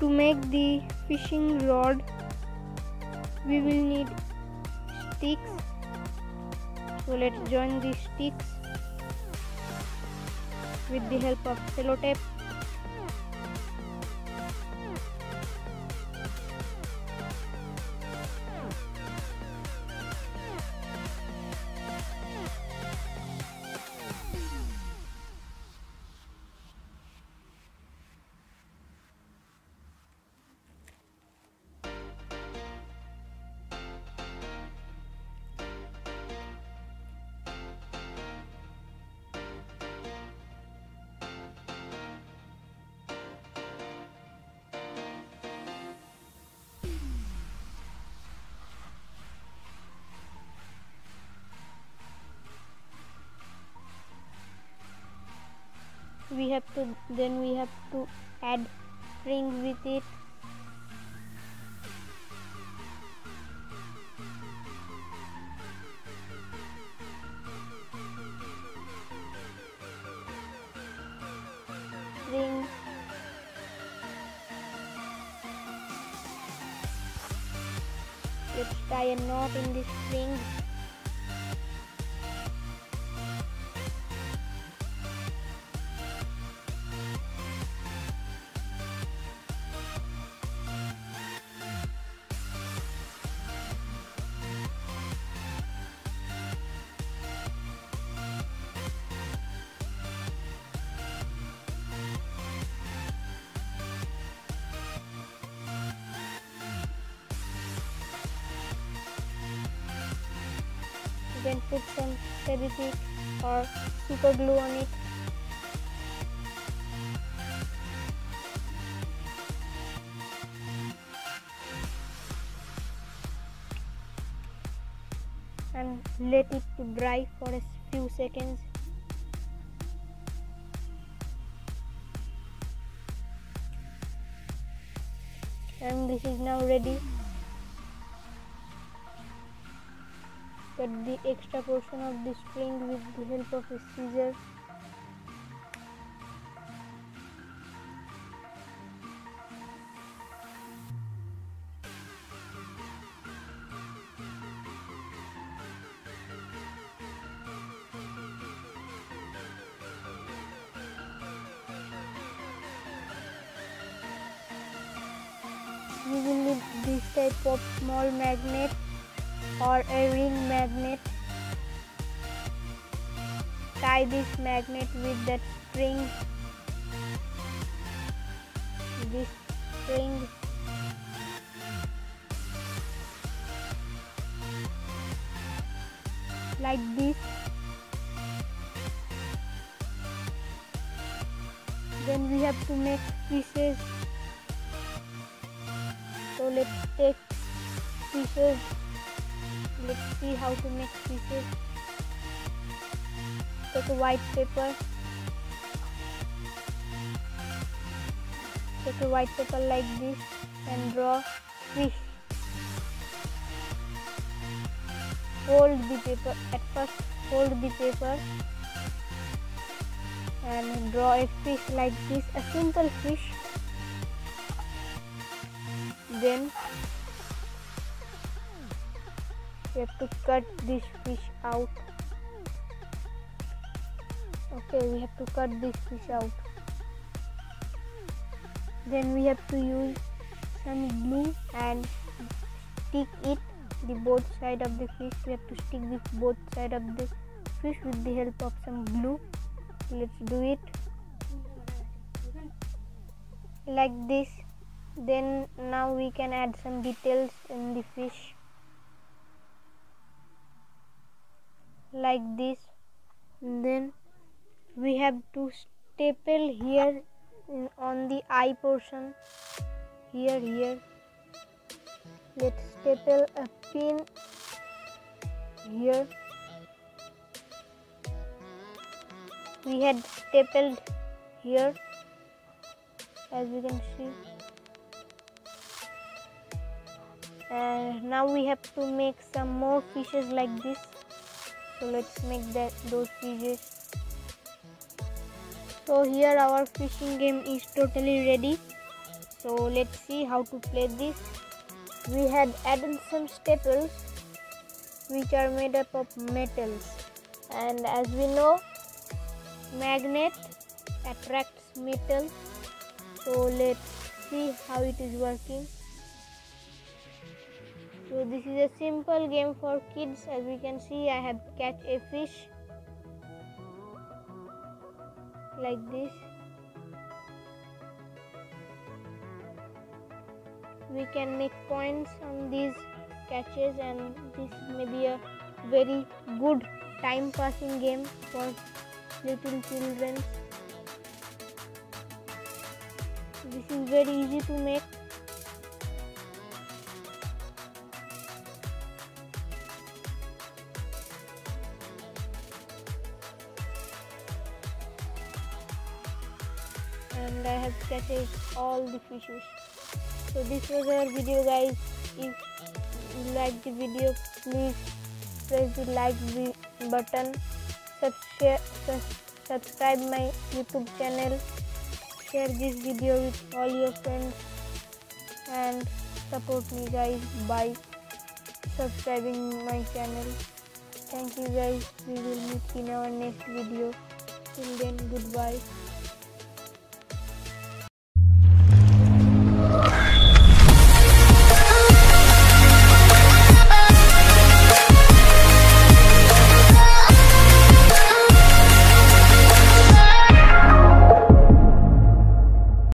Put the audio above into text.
To make the fishing rod, we will need sticks. So let's join the sticks with the help of sellotape. We have to add string with it. String. Let's tie a knot in the string. Then put some Fevikwik or super glue on it. And let it to dry for a few seconds. And this is now ready. Cut the extra portion of the string with the help of a scissor. We will need this type of small magnet or a ring magnet. Tie this magnet with that string. This string. Like this. Then we have to make pieces. So let's take pieces. Let's see how to make pieces. Take a white paper. Take a white paper like this and draw fish. Fold the paper. At first, fold the paper and draw a fish like this, a simple fish. Then we have to cut this fish out. Okay, we have to cut this fish out. Then we have to use some glue and stick it the both side of the fish. We have to stick the both side of the fish with the help of some glue. Let's do it like this. Then now we can add some details in the fish like this. Then we have to staple here on the eye portion. Here. Let's staple a pin here. We had stapled here, as you can see. And now we have to make some more fishes like this. So let's make those fishes. So here our fishing game is totally ready. So let's see how to play this. We had added some staples which are made up of metals, and as we know, magnet attracts metal. So let's see how it is working. So this is a simple game for kids. As we can see, I have catch a fish like this. We can make points on these catches, and this may be a very good time passing game for little children. This is very easy to make. And I have catches all the fishes. So this was our video, guys. If you like the video, please press the like button, subscribe my YouTube channel, share this video with all your friends, and support me, guys, by subscribing my channel. Thank you, guys. We will meet in our next video. Till then, goodbye.